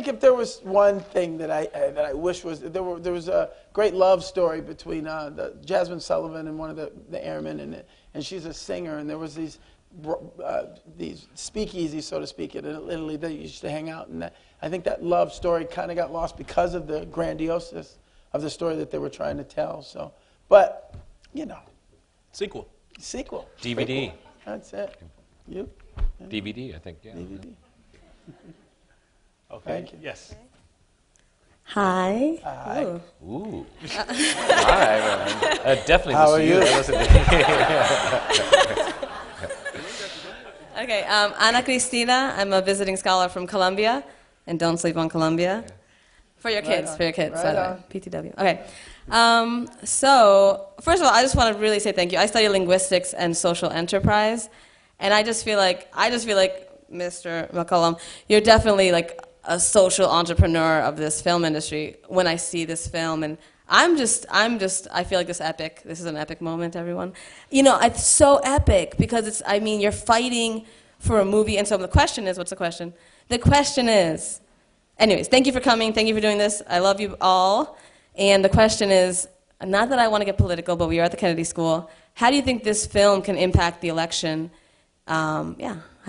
if there was one thing that I wish was, there was a great love story between Jasmine Sullivan and one of the airmen, and she's a singer, and there was these speakeasies, so to speak, in Italy that used to hang out, and I think that love story kind of got lost because of the grandioseness of the story that they were trying to tell. So, but sequel, DVD. Sequel. That's it. You? Yeah. DVD, I think. Yeah. DVD. Okay. Thank you. Yes. Hi. Hi. Ooh. Hi. Definitely. How are you? Okay, Ana Cristina. I'm a visiting scholar from Columbia, and don't sleep on Columbia. For your kids, on. for your kids. Right on. PTW. Okay. So, first of all, I just want to really say thank you. I study linguistics and social enterprise, and I just feel like Mr. McCallum, you're definitely like a social entrepreneur of this film industry when I see this film, and I feel like this is an epic moment, everyone. You know, it's so epic because you're fighting for a movie, and so the question is, what's the question? The question is, anyways, thank you for coming, thank you for doing this, I love you all, and the question is, not that I want to get political, but we are at the Kennedy School, how do you think this film can impact the election? How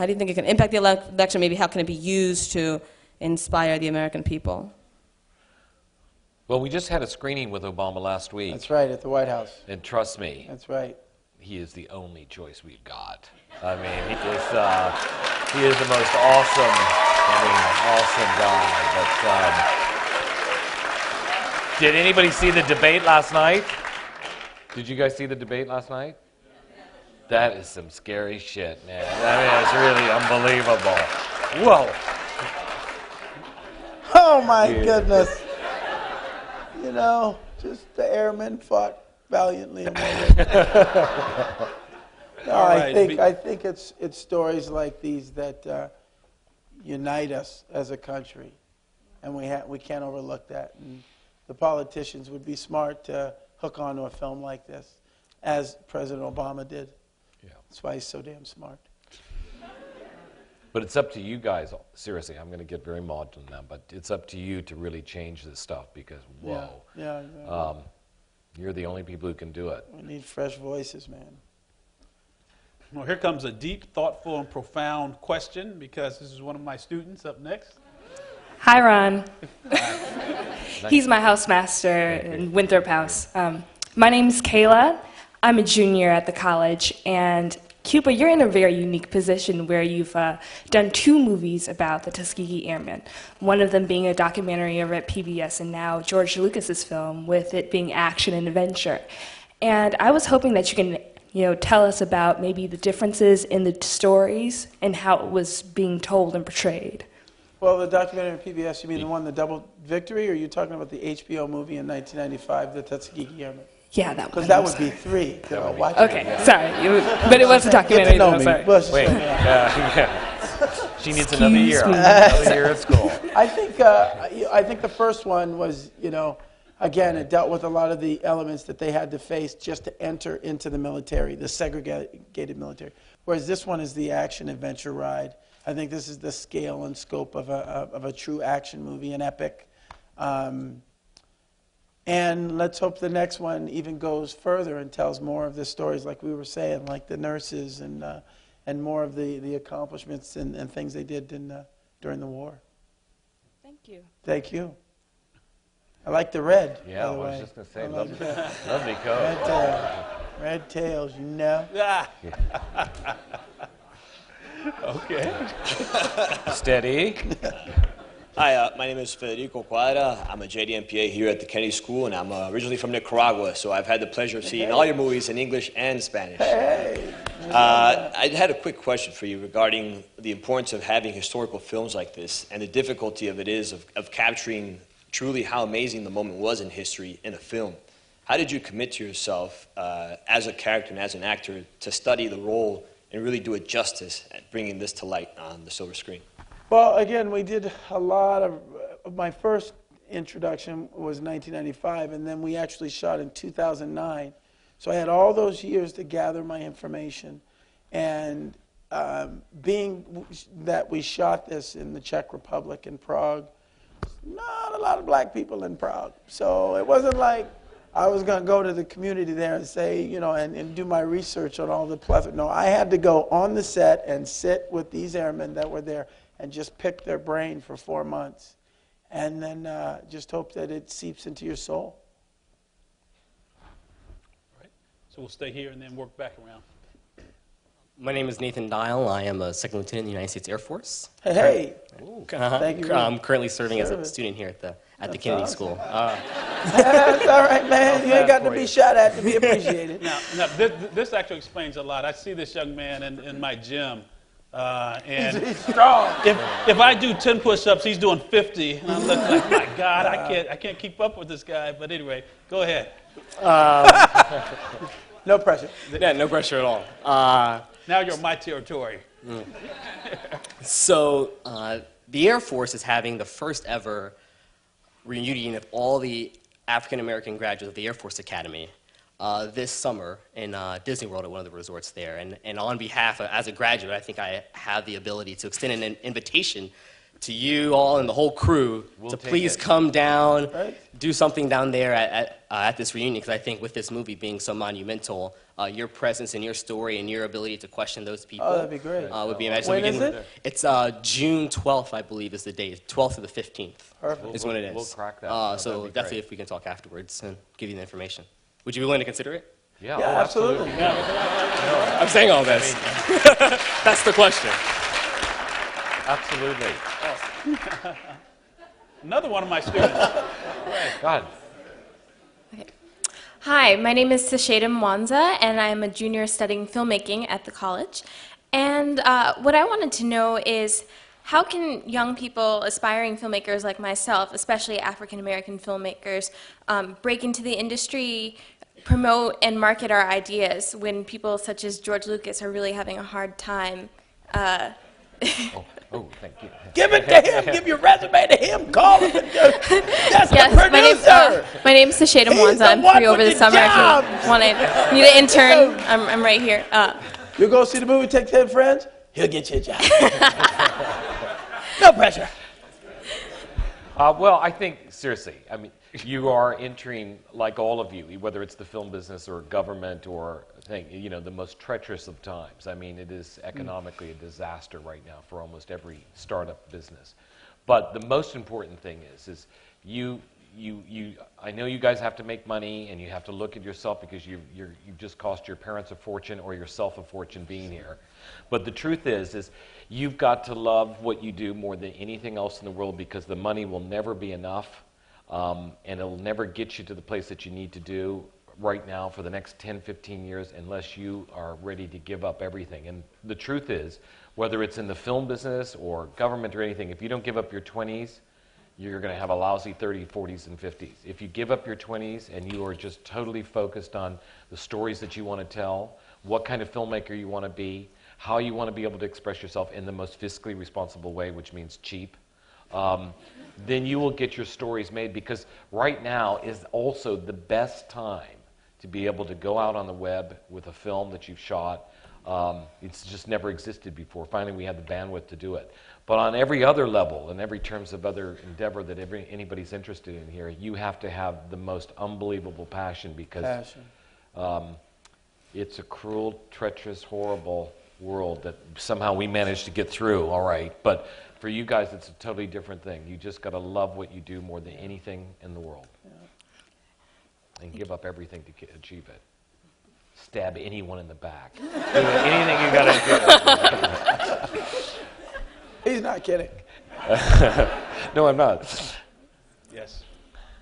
do you think it can impact the election? Maybe how can it be used to inspire the American people? Well, we just had a screening with Obama last week. That's right, at the White House. And trust me. That's right. He is the only choice we've got. I mean, he is the most awesome guy. But did anybody see the debate last night? Did you guys see the debate last night? That is some scary shit, man. I mean, it's really unbelievable. Whoa. Oh my goodness. You know, just the airmen fought valiantly. I think it's stories like these that unite us as a country, and we can't overlook that. And the politicians would be smart to hook onto a film like this, as President Obama did. Yeah. That's why he's so damn smart. But it's up to you guys. Seriously, I'm going to get very maudlin now, but it's up to you to really change this stuff because, whoa. Yeah. You're the only people who can do it. We need fresh voices, man. Well, here comes a deep, thoughtful, and profound question because this is one of my students up next. Hi, Ron. He's my housemaster in Winthrop House. My name's Kayla. I'm a junior at the college, and Cuba, you're in a very unique position where you've done 2 movies about the Tuskegee Airmen, one of them being a documentary over at PBS, and now George Lucas's film with it being action and adventure. And I was hoping that you can tell us about maybe the differences in the stories and how it was being told and portrayed. Well, the documentary on PBS, you mean the one, The Double Victory, or are you talking about the HBO movie in 1995, The Tuskegee Airmen? Yeah, that one. Because that would be 3. Okay, sorry. But it was a documentary, though, sorry. Wait, she needs another year. Another year at school. I think the first one was, again, it dealt with a lot of the elements that they had to face just to enter into the military, the segregated military. Whereas this one is the action-adventure ride. I think this is the scale and scope of a true action movie, an epic. And let's hope the next one even goes further and tells more of the stories, like we were saying, like the nurses and more of the accomplishments and things they did during the war. Thank you. Thank you. I like the red. Yeah, I was just going to say, lovely coat. Red tails, you know. Okay. Steady. Hi, my name is Federico Quadra. I'm a JD-MPA here at the Kennedy School, and I'm originally from Nicaragua, so I've had the pleasure of seeing all your movies in English and Spanish. I had a quick question for you regarding the importance of having historical films like this and the difficulty of capturing truly how amazing the moment was in history in a film. How did you commit to yourself as a character and as an actor to study the role and really do it justice at bringing this to light on the silver screen? Well, again, we did a lot of my first introduction was 1995, and then we actually shot in 2009. So I had all those years to gather my information. And being that we shot this in the Czech Republic in Prague, not a lot of black people in Prague. So it wasn't like I was going to go to the community there and say, and do my research on all the plethora. No, I had to go on the set and sit with these airmen that were there and just pick their brain for 4 months. And then just hope that it seeps into your soul. All right. So we'll stay here and then work back around. My name is Nathan Dial. I am a second lieutenant in the United States Air Force. Hey. Thank you. I'm currently serving as a student here at the Kennedy School. That's all right, man. You ain't got to be shot at to be appreciated. Now this actually explains a lot. I see this young man in my gym And He's strong. if I do 10 push-ups, he's doing 50. And I'm looking like, my God, I can't keep up with this guy. But anyway, go ahead. No pressure. Yeah, no pressure at all. Now you're in my territory. So the Air Force is having the first ever reunion of all the African American graduates of the Air Force Academy this summer in Disney World at one of the resorts there. And on behalf of, as a graduate, I think I have the ability to extend an invitation to you all and the whole crew to please come down, do something down there at this reunion, because I think with this movie being so monumental, your presence and your story and your ability to question those people that'd be great. Would be amazing. When is it? It's June 12th, I believe, is the date. 12th to the 15th is when it is. We'll crack that. So definitely if we can talk afterwards and give you the information. Would you be willing to consider it? Yeah, absolutely. Yeah. I'm saying all this. That's the question. Absolutely. Another one of my students. Go ahead. Okay. Hi, my name is Sasheda Mwanza, and I'm a junior studying filmmaking at the college. And what I wanted to know is, how can young people, aspiring filmmakers like myself, especially African American filmmakers, break into the industry, promote and market our ideas when people such as George Lucas are really having a hard time? Oh, thank you. Give it to him. Give your resume to him. Call him. That's Yes, the producer. my name's Sasheda Mwanza. I'm free over the summer if you need an intern. I'm right here. You go see the movie, take 10 friends, he'll get you a job. No pressure. Well, I think, seriously, I mean, you are entering, like all of you, whether it's the film business or government or the most treacherous of times. I mean, it is economically a disaster right now for almost every startup business. But the most important thing is I know you guys have to make money and you have to look at yourself because you've just cost your parents a fortune or yourself a fortune being here. But the truth is you've got to love what you do more than anything else in the world, because the money will never be enough, and it'll never get you to the place that you need to do right now for the next 10, 15 years unless you are ready to give up everything. And the truth is, whether it's in the film business or government or anything, if you don't give up your 20s, you're going to have a lousy 30s, 40s, and 50s. If you give up your 20s and you are just totally focused on the stories that you want to tell, what kind of filmmaker you want to be, how you want to be able to express yourself in the most fiscally responsible way, which means cheap, then you will get your stories made, because right now is also the best time to be able to go out on the web with a film that you've shot. It's just never existed before. Finally, we have the bandwidth to do it. But on every other level, and every terms of other endeavor that anybody's interested in here, you have to have the most unbelievable passion, because it's a cruel, treacherous, horrible world that somehow we managed to get through, all right. But for you guys, it's a totally different thing. You just got to love what you do more than anything in the world. And give up everything to achieve it. Stab anyone in the back. Do anything you got to do. He's not kidding. No, I'm not. Yes.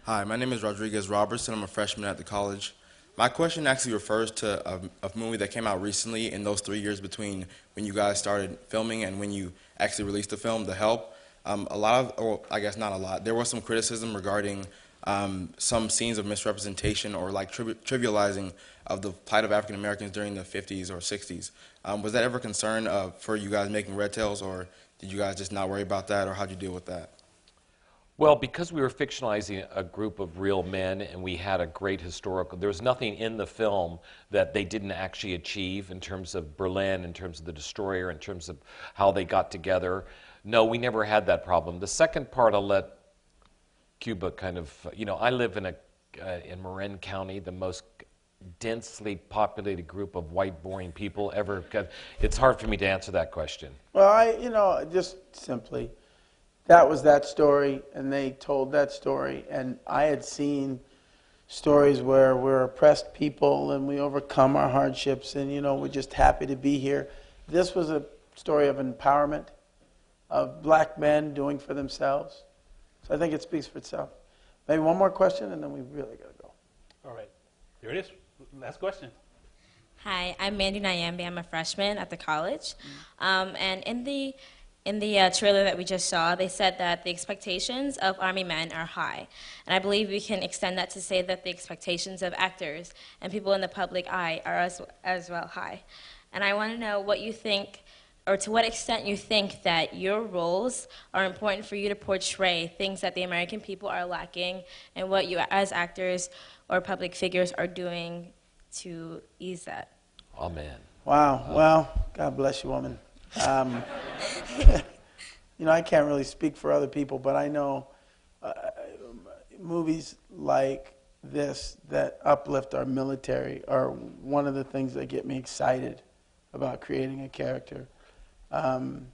Hi, my name is Rodriguez Robertson. I'm a freshman at the college. My question actually refers to a movie that came out recently in those 3 years between when you guys started filming and when you actually released the film, The Help. A lot of, or I guess not a lot, there was some criticism regarding some scenes of misrepresentation or like trivializing of the plight of African Americans during the 50s or 60s. Was that ever a concern for you guys making Red Tails, or did you guys just not worry about that, or how'd you deal with that? Well, because we were fictionalizing a group of real men and we had a great historical, there was nothing in the film that they didn't actually achieve in terms of Berlin, in terms of the destroyer, in terms of how they got together. No, we never had that problem. The second part I'll let Cuba kind of, I live in Marin County, the most densely populated group of white, boring people ever. It's hard for me to answer that question. Well, just simply, that was that story, and they told that story, and I had seen stories where we're oppressed people and we overcome our hardships, and we're just happy to be here. This was a story of empowerment, of black men doing for themselves. So I think it speaks for itself. Maybe one more question, and then we really got to go. All right. Here it is. Last question. Hi, I'm Mandy Nyambi. I'm a freshman at the college. And in the trailer that we just saw, they said that the expectations of Army men are high. And I believe we can extend that to say that the expectations of actors and people in the public eye are as well high. And I want to know what you think, or to what extent you think that your roles are important for you to portray things that the American people are lacking, and what you as actors or public figures are doing to ease that. Amen. Wow. Well, God bless you, woman. You know, I can't really speak for other people, but I know movies like this that uplift our military are one of the things that get me excited about creating a character. And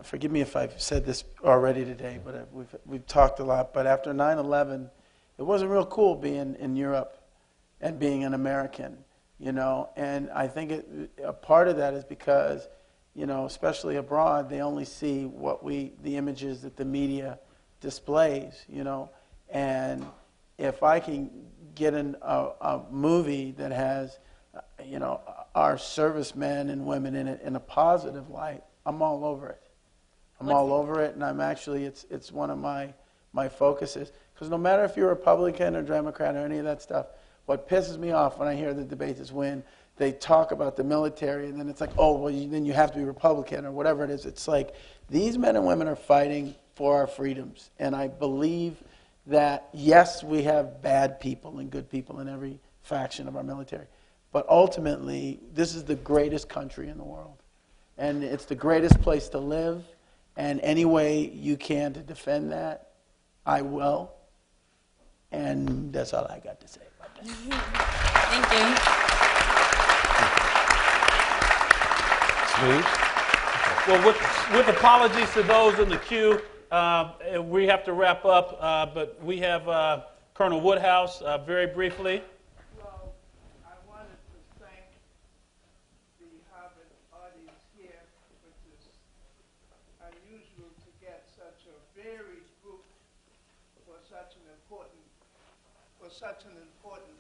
forgive me if I've said this already today, but we've talked a lot. But after 9/11, it wasn't real cool being in Europe and being an American, you know. And I think a part of that is because, you know, especially abroad, they only see the images that the media displays, you know. And if I can get in a movie that has, you know, our servicemen and women in it in a positive light, I'm all over it. I'm all over it, and I'm actually, it's one of my focuses. Because no matter if you're Republican or Democrat or any of that stuff, what pisses me off when I hear the debates is when they talk about the military, and then it's like, oh, well, then you have to be Republican or whatever it is. It's like these men and women are fighting for our freedoms, and I believe that, yes, we have bad people and good people in every faction of our military, but ultimately, this is the greatest country in the world, and it's the greatest place to live, and any way you can to defend that, I will, and that's all I got to say. Thank you. Smooth. Well, with apologies to those in the queue, we have to wrap up, but we have Colonel Woodhouse very briefly. Well, I wanted to thank the Harvard audience here, which is unusual to get such a varied group for such an important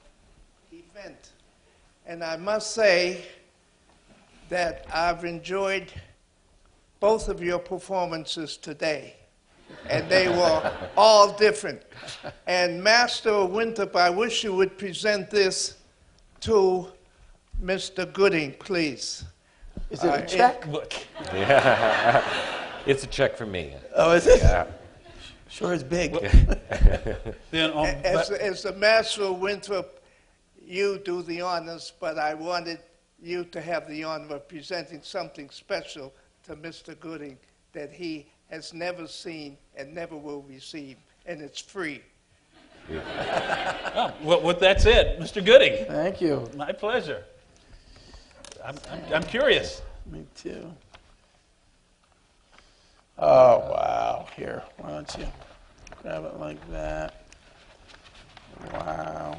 event. And I must say that I've enjoyed both of your performances today, and they were all different. And Master Winthrop, I wish you would present this to Mr. Gooding, please. Is it a check? Yeah. It's a check from me. Oh, is it? Yeah. Sure is big. As the Master of Winthrop, you do the honors, but I wanted you to have the honor of presenting something special to Mr. Gooding that he has never seen and never will receive, and it's free. Well, that's it. Mr. Gooding. Thank you. My pleasure. I'm curious. Me too. Oh, wow. Here, why don't you grab it like that. Wow.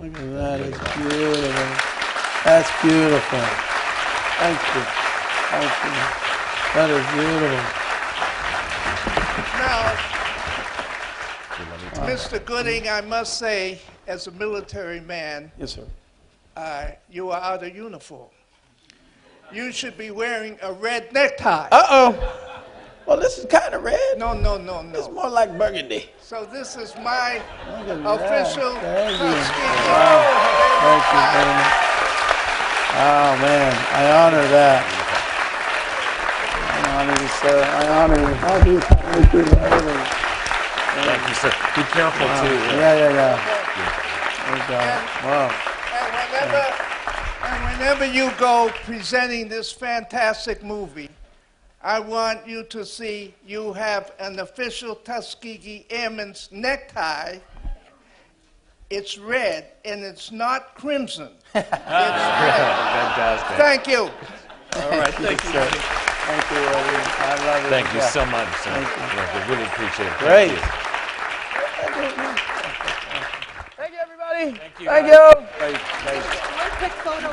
Look at that. It's beautiful. That's beautiful. Thank you. Thank you. That is beautiful. Now, Mr. Gooding, I must say, as a military man, yes, sir. You are out of uniform. You should be wearing a red necktie. Uh-oh. Well, this is kind of red. No. It's more like burgundy. So this is my Look at official that. Thank you. Tuskegee. Wow. Thank you very much. Oh, man. I honor that. I honor you, sir. I honor you. Thank you. Thank you, sir. Be careful, wow. too. Yeah. Thank God. Wow. And whenever you go presenting this fantastic movie, I want you to see you have an official Tuskegee Airman's necktie. It's red, and it's not crimson. It's red. Fantastic. Thank you. All right, thank you. Sir. Thank you, Eddie. I love it. Thank you so much, sir. Thank you. Yeah, we really appreciate it. Great. Thank you, everybody. Thank you. Thank you. One quick photo.